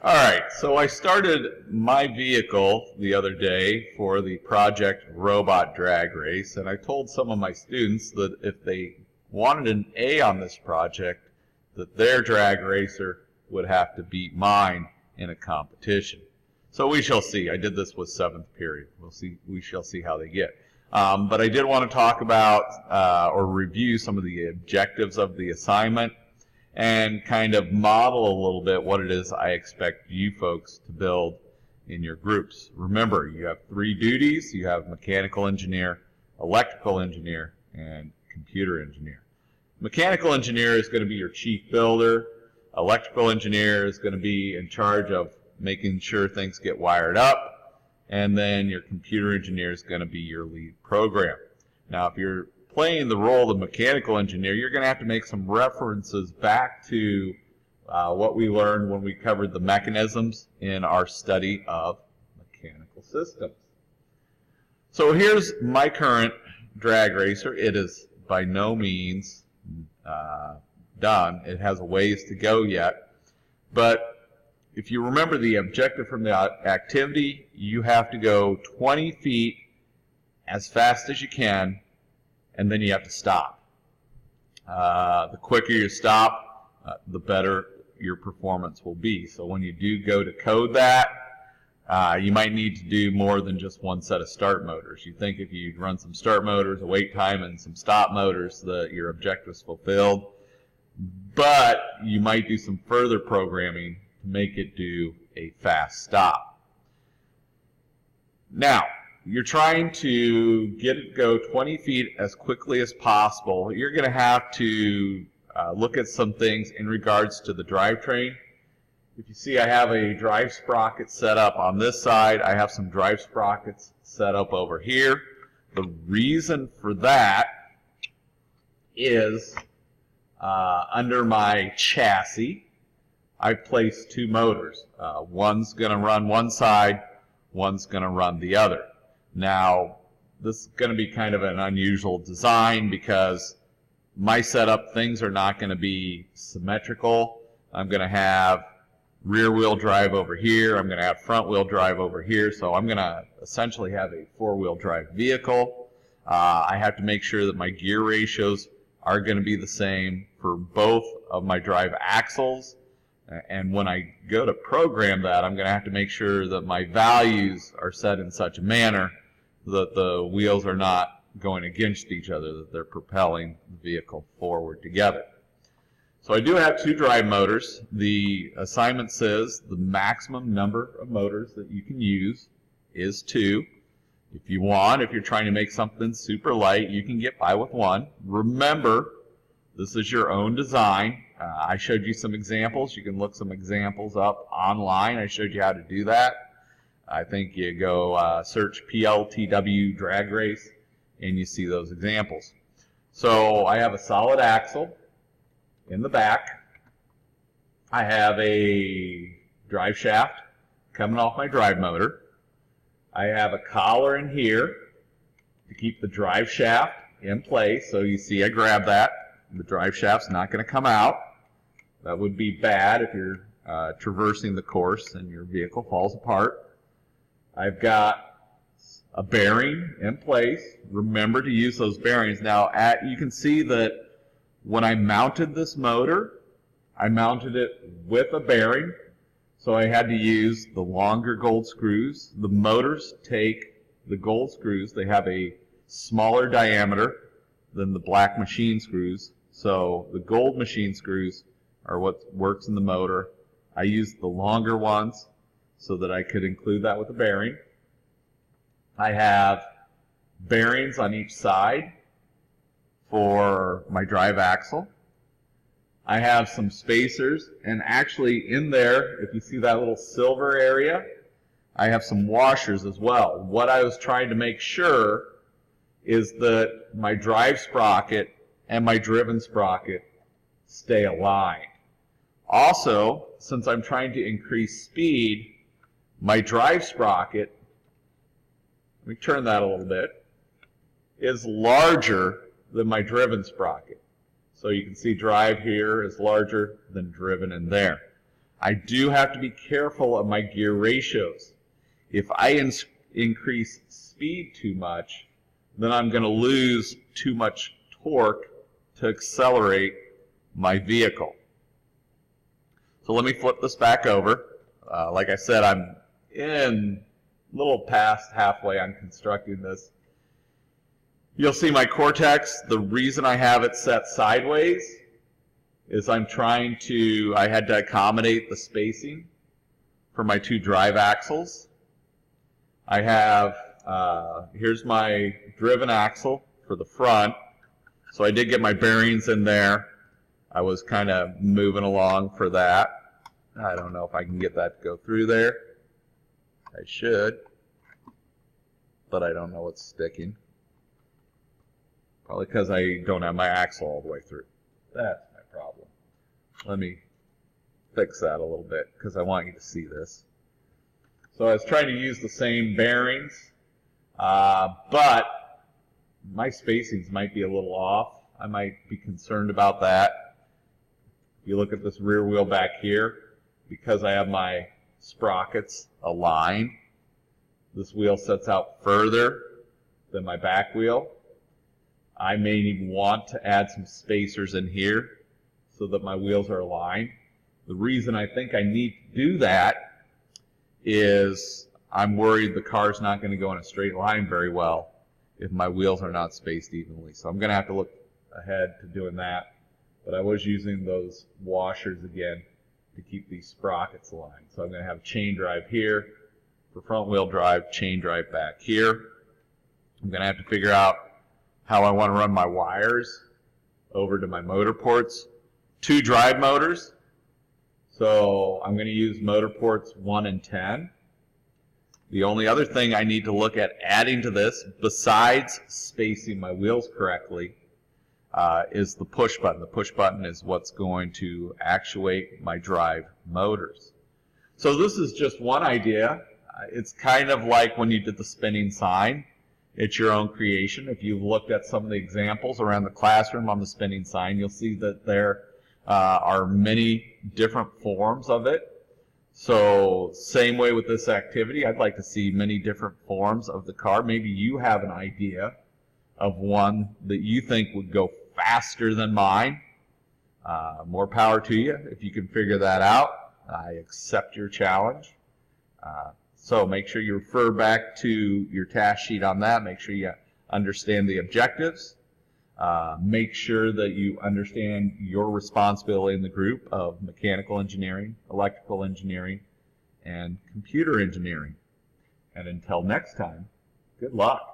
All right, so I started my vehicle the other day for the Project Robot Drag Race, and I told some of my students that if they wanted an A on this project, that their drag racer would have to beat mine in a competition. So we shall see. I did this with 7th period. We shall see how they get. But I did want to talk about or review some of the objectives of the assignment and kind of model a little bit what it is I expect you folks to build in your groups. Remember, you have 3 duties. You have mechanical engineer, electrical engineer, and computer engineer. Mechanical engineer is going to be your chief builder. Electrical engineer is going to be in charge of making sure things get wired up. And then your computer engineer is going to be your lead program. Now, if you're playing the role of mechanical engineer, you're going to have to make some references back to what we learned when we covered the mechanisms in our study of mechanical systems. So here's my current drag racer. It is by no means done. It has a ways to go yet. But if you remember the objective from the activity, you have to go 20 feet as fast as you can, and then you have to stop. The quicker you stop, the better your performance will be. So when you do go to code that, you might need to do more than just one set of start motors. You think if you run some start motors, a wait time, and some stop motors, that your objective is fulfilled. But you might do some further programming to make it do a fast stop. Now, you're trying to get it to go 20 feet as quickly as possible. You're going to have to look at some things in regards to the drivetrain. If you see, I have a drive sprocket set up on this side. I have some drive sprockets set up over here. The reason for that is under my chassis, I've placed 2 motors. One's going to run one side, one's going to run the other. Now, this is going to be kind of an unusual design because my setup, things are not going to be symmetrical. I'm going to have rear-wheel drive over here. I'm going to have front-wheel drive over here. So I'm going to essentially have a 4-wheel drive vehicle. I have to make sure that my gear ratios are going to be the same for both of my drive axles. And when I go to program that, I'm going to have to make sure that my values are set in such a manner that the wheels are not going against each other, that they're propelling the vehicle forward together. So I do have 2 drive motors. The assignment says the maximum number of motors that you can use is 2. If you want, if you're trying to make something super light, you can get by with 1. Remember, this is your own design. I showed you some examples. You can look some examples up online. I showed you how to do that. I think you go search PLTW drag race and you see those examples. So I have a solid axle in the back. I have a drive shaft coming off my drive motor. I have a collar in here to keep the drive shaft in place. So you see I grab that. The drive shaft's not going to come out. That would be bad if you're traversing the course and your vehicle falls apart. I've got a bearing in place. Remember to use those bearings. Now, you can see that when I mounted this motor, I mounted it with a bearing, so I had to use the longer gold screws. The motors take the gold screws. They have a smaller diameter than the black machine screws, so the gold machine screws are what works in the motor. I used the longer ones so that I could include that with the bearing. I have bearings on each side for my drive axle. I have some spacers, and actually in there, if you see that little silver area, I have some washers as well. What I was trying to make sure is that my drive sprocket and my driven sprocket stay aligned. Also, since I'm trying to increase speed, my drive sprocket, let me turn that a little bit, is larger than my driven sprocket. So you can see drive here is larger than driven in there. I do have to be careful of my gear ratios. If I increase speed too much, then I'm going to lose too much torque to accelerate my vehicle. So let me flip this back over. Like I said, I'm in a little past halfway on constructing this. You'll see my Cortex. The reason I have it set sideways is I had to accommodate the spacing for my two drive axles. I have, here's my driven axle for the front. So I did get my bearings in there. I was kind of moving along for that. I don't know if I can get that to go through there. I should, but I don't know what's sticking. Probably because I don't have my axle all the way through. That's my problem. Let me fix that a little bit because I want you to see this. So I was trying to use the same bearings, but my spacings might be a little off. I might be concerned about that. If you look at this rear wheel back here, because I have my sprockets aligned, this wheel sets out further than my back wheel. I may even want to add some spacers in here so that my wheels are aligned. The reason I think I need to do that is I'm worried the car's not going to go in a straight line very well if my wheels are not spaced evenly. So I'm going to have to look ahead to doing that. But I was using those washers again to keep these sprockets aligned. So I'm going to have chain drive here for front wheel drive, chain drive back here. I'm going to have to figure out how I want to run my wires over to my motor ports. 2 drive motors. So I'm going to use motor ports 1 and 10. The only other thing I need to look at adding to this, besides spacing my wheels correctly, is the push button. The push button is what's going to actuate my drive motors. So this is just one idea. It's kind of like when you did the spinning sign. It's your own creation. If you've looked at some of the examples around the classroom on the spinning sign, you'll see that there are many different forms of it. So same way with this activity, I'd like to see many different forms of the car. Maybe you have an idea of one that you think would go faster than mine. More power to you if you can figure that out. I accept your challenge. So make sure you refer back to your task sheet on that. Make sure you understand the objectives. Make sure that you understand your responsibility in the group of mechanical engineering, electrical engineering, and computer engineering. And until next time, good luck.